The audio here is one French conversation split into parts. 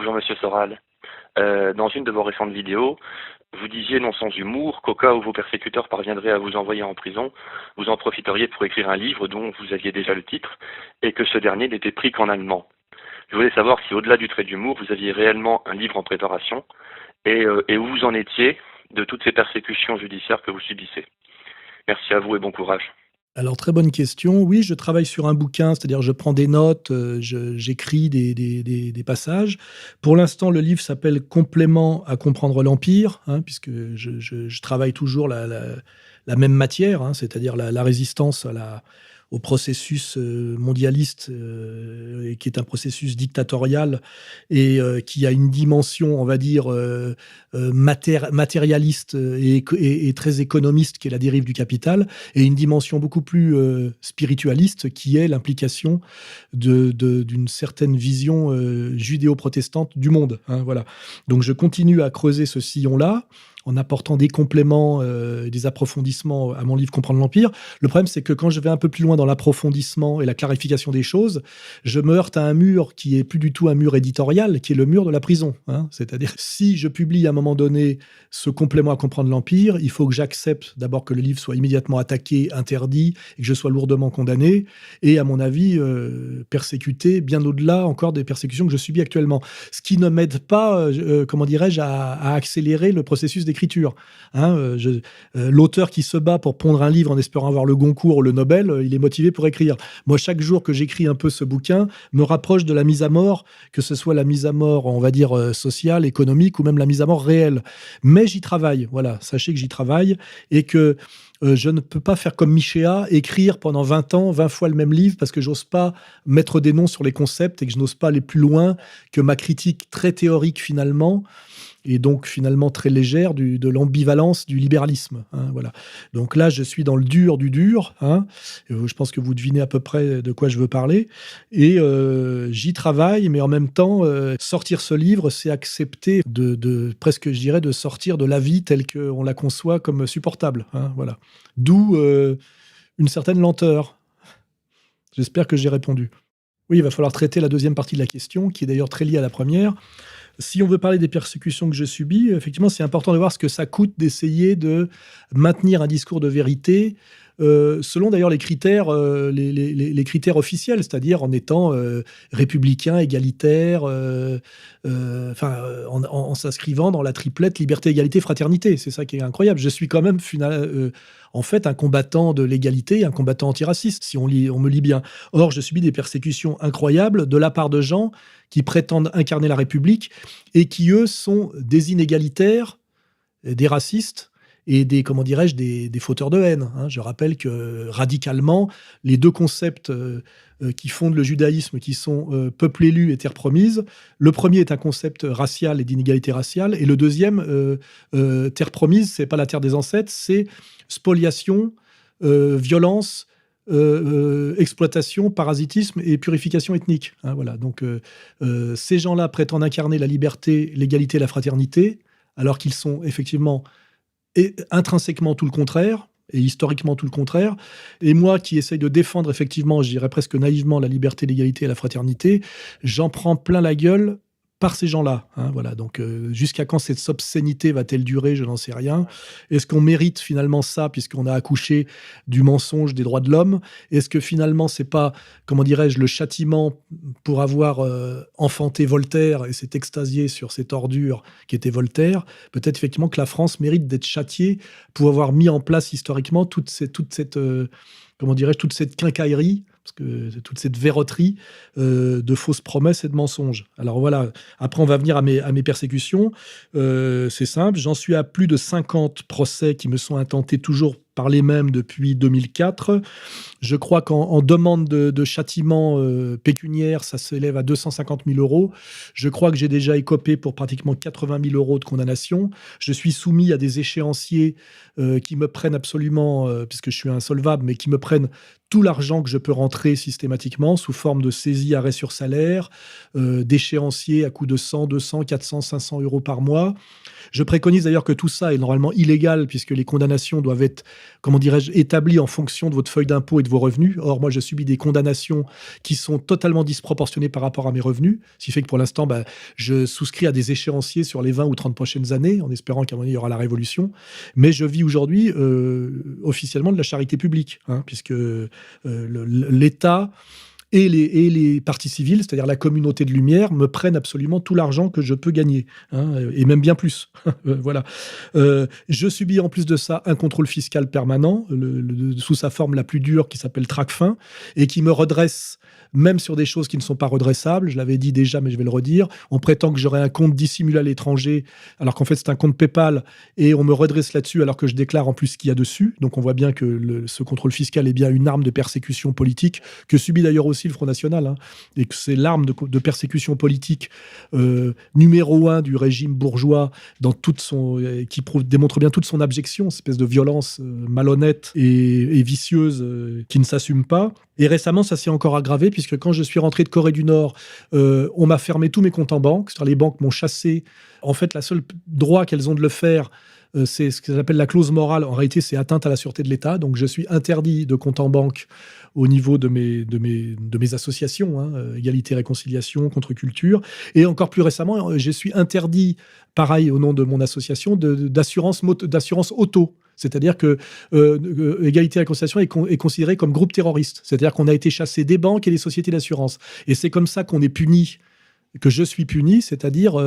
Bonjour Monsieur Soral. Dans une de vos récentes vidéos, vous disiez non sans humour qu'au cas où vos persécuteurs parviendraient à vous envoyer en prison, vous en profiteriez pour écrire un livre dont vous aviez déjà le titre et que ce dernier n'était pris qu'en allemand. Je voulais savoir si au-delà du trait d'humour, vous aviez réellement un livre en préparation et où vous en étiez de toutes ces persécutions judiciaires que vous subissez. Merci à vous et bon courage. Alors, très bonne question. Oui, je travaille sur un bouquin, c'est-à-dire je prends des notes, j'écris des passages. Pour l'instant, le livre s'appelle Complément à comprendre l'Empire, hein, puisque je travaille toujours la même matière, hein, c'est-à-dire la résistance au processus mondialiste, et qui est un processus dictatorial et qui a une dimension, on va dire, matérialiste et très économiste, qui est la dérive du capital, et une dimension beaucoup plus spiritualiste, qui est l'implication d'une certaine vision judéo-protestante du monde, hein, voilà. Donc je continue à creuser ce sillon-là en apportant des compléments, des approfondissements à mon livre Comprendre l'Empire. Le problème, c'est que quand je vais un peu plus loin dans l'approfondissement et la clarification des choses, je me heurte à un mur qui est plus du tout un mur éditorial, qui est le mur de la prison, hein. C'est-à-dire, si je publie à un moment donné ce complément à Comprendre l'Empire, il faut que j'accepte d'abord que le livre soit immédiatement attaqué, interdit, et que je sois lourdement condamné, et à mon avis, persécuté bien au-delà encore des persécutions que je subis actuellement. Ce qui ne m'aide pas, comment dirais-je, à accélérer le processus d'écriture, hein. L'auteur qui se bat pour pondre un livre en espérant avoir le Goncourt ou le Nobel, il est motivé pour écrire. Moi, chaque jour que j'écris un peu ce bouquin me rapproche de la mise à mort, que ce soit la mise à mort, on va dire, sociale, économique, ou même la mise à mort réelle. Mais j'y travaille, voilà. Sachez que j'y travaille et que je ne peux pas faire comme Michéa, écrire pendant 20 ans, 20 fois le même livre, parce que j'ose pas mettre des noms sur les concepts et que je n'ose pas aller plus loin que ma critique très théorique finalement, et donc finalement très légère de l'ambivalence du libéralisme, hein, voilà. Donc là, je suis dans le dur du dur, hein. Je pense que vous devinez à peu près de quoi je veux parler, et j'y travaille, mais en même temps, sortir ce livre, c'est accepter presque, je dirais, de sortir de la vie telle qu'on la conçoit comme supportable, hein, voilà. D'où une certaine lenteur. J'espère que j'ai répondu. Oui, il va falloir traiter la deuxième partie de la question, qui est d'ailleurs très liée à la première. Si on veut parler des persécutions que je subis, effectivement, c'est important de voir ce que ça coûte d'essayer de maintenir un discours de vérité, selon d'ailleurs les critères, les critères officiels, c'est-à-dire en étant républicain, égalitaire, en s'inscrivant dans la triplette liberté, égalité, fraternité. C'est ça qui est incroyable. Je suis quand même en fait un combattant de l'égalité, un combattant antiraciste, si on me lit bien. Or, je subis des persécutions incroyables de la part de gens qui prétendent incarner la République et qui, eux, sont des inégalitaires, des racistes et comment dirais-je, des fauteurs de haine, hein. Je rappelle que, radicalement, les deux concepts qui fondent le judaïsme, qui sont peuple élu et terre promise, le premier est un concept racial et d'inégalité raciale, et le deuxième, terre promise, c'est pas la terre des ancêtres, c'est spoliation, violence, exploitation, parasitisme et purification ethnique, hein, voilà. Donc ces gens-là prétendent incarner la liberté, l'égalité et la fraternité, alors qu'ils sont effectivement intrinsèquement tout le contraire, et historiquement tout le contraire. Et moi qui essaye de défendre effectivement, je dirais presque naïvement, la liberté, l'égalité et la fraternité, j'en prends plein la gueule par ces gens-là, hein, voilà. Donc jusqu'à quand cette obscénité va-t-elle durer? Je n'en sais rien. Est-ce qu'on mérite finalement ça, puisqu'on a accouché du mensonge des droits de l'homme? Est-ce que finalement c'est pas, comment dirais-je, le châtiment pour avoir enfanté Voltaire et s'est extasié sur cette ordure qui était Voltaire? Peut-être effectivement que la France mérite d'être châtiée pour avoir mis en place historiquement toute cette comment dirais-je, toute cette quincaillerie, parce que toute cette verroterie de fausses promesses et de mensonges. Alors voilà, après on va venir à mes persécutions. C'est simple, j'en suis à plus de 50 procès qui me sont intentés toujours par les mêmes depuis 2004. Je crois qu'en demande de châtiment pécuniaire, ça s'élève à 250 000 euros. Je crois que j'ai déjà écopé pour pratiquement 80 000 euros de condamnation. Je suis soumis à des échéanciers qui me prennent absolument, puisque je suis insolvable, mais qui me prennent tout l'argent que je peux rentrer systématiquement sous forme de saisie, arrêt sur salaire, d'échéanciers à coût de 100, 200, 400, 500 euros par mois. Je préconise d'ailleurs que tout ça est normalement illégal, puisque les condamnations doivent être comment dirais-je, établi en fonction de votre feuille d'impôt et de vos revenus. Or, moi, je subis des condamnations qui sont totalement disproportionnées par rapport à mes revenus, ce qui fait que pour l'instant, je souscris à des échéanciers sur les 20 ou 30 prochaines années, en espérant qu'à un moment donné, il y aura la révolution. Mais je vis aujourd'hui officiellement de la charité publique, hein, puisque l'État et les parties civiles, c'est-à-dire la communauté de lumière, me prennent absolument tout l'argent que je peux gagner, hein, et même bien plus. Voilà. Je subis en plus de ça un contrôle fiscal permanent, sous sa forme la plus dure, qui s'appelle Tracfin, et qui me redresse même sur des choses qui ne sont pas redressables. Je l'avais dit déjà, mais je vais le redire. On prétend que j'aurai un compte dissimulé à l'étranger, alors qu'en fait, c'est un compte PayPal, et on me redresse là-dessus, alors que je déclare en plus ce qu'il y a dessus. Donc, on voit bien que ce contrôle fiscal est bien une arme de persécution politique, que subit d'ailleurs aussi le Front National, hein, et que c'est l'arme de persécution politique numéro 1 du régime bourgeois, qui démontre bien toute son abjection, cette espèce de violence malhonnête et vicieuse qui ne s'assume pas. Et récemment, ça s'est encore aggravé, puisque quand je suis rentré de Corée du Nord, on m'a fermé tous mes comptes en banque. C'est-à-dire les banques m'ont chassé. En fait, la seule droit qu'elles ont de le faire, c'est ce qu'elles appellent la clause morale. En réalité, c'est atteinte à la sûreté de l'État. Donc, je suis interdit de compte en banque au niveau de mes associations, hein, Égalité, Réconciliation, Contre-Culture. Et encore plus récemment, je suis interdit, pareil, au nom de mon association, d'assurance auto. C'est-à-dire que Égalité et Réconciliation est considéré comme groupe terroriste. C'est-à-dire qu'on a été chassé des banques et des sociétés d'assurance. Et c'est comme ça qu'on est puni, que je suis puni, c'est-à-dire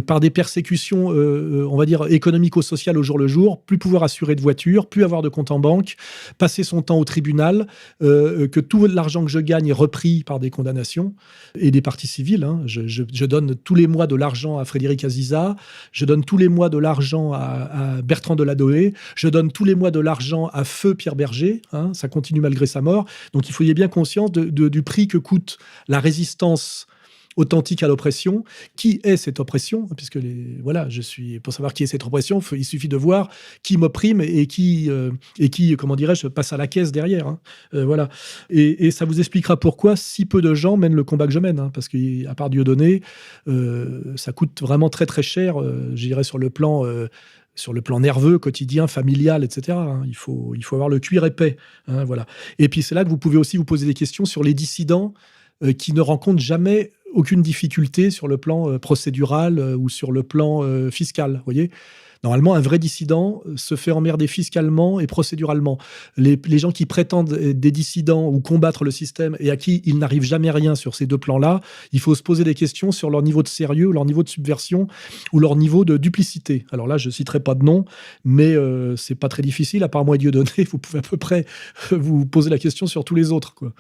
par des persécutions, on va dire, économico-sociales au jour le jour, plus pouvoir assurer de voiture, plus avoir de compte en banque, passer son temps au tribunal, que tout l'argent que je gagne est repris par des condamnations et des parties civiles, hein. Je donne tous les mois de l'argent à Frédéric Aziza, je donne tous les mois de l'argent à Bertrand Deladoë, je donne tous les mois de l'argent à Feu Pierre Berger, hein, ça continue malgré sa mort. Donc il faut y avoir bien conscience du prix que coûte la résistance authentique à l'oppression. Qui est cette oppression? Puisque pour savoir qui est cette oppression, il suffit de voir qui m'opprime et qui, comment dirais-je, passe à la caisse derrière, hein. Voilà. Et ça vous expliquera pourquoi si peu de gens mènent le combat que je mène, hein, parce qu'à part Dieudonné, ça coûte vraiment très très cher, je dirais, sur le plan nerveux, quotidien, familial, etc., hein. Il faut avoir le cuir épais, hein, voilà. Et puis c'est là que vous pouvez aussi vous poser des questions sur les dissidents qui ne rencontrent jamais aucune difficulté sur le plan procédural ou sur le plan fiscal, vous voyez. Normalement, un vrai dissident se fait emmerder fiscalement et procéduralement. Les gens qui prétendent être des dissidents ou combattre le système et à qui il n'arrive jamais rien sur ces deux plans-là, il faut se poser des questions sur leur niveau de sérieux, leur niveau de subversion ou leur niveau de duplicité. Alors là, je ne citerai pas de nom, mais c'est pas très difficile. À part moi et Dieudonné, vous pouvez à peu près vous poser la question sur tous les autres, quoi.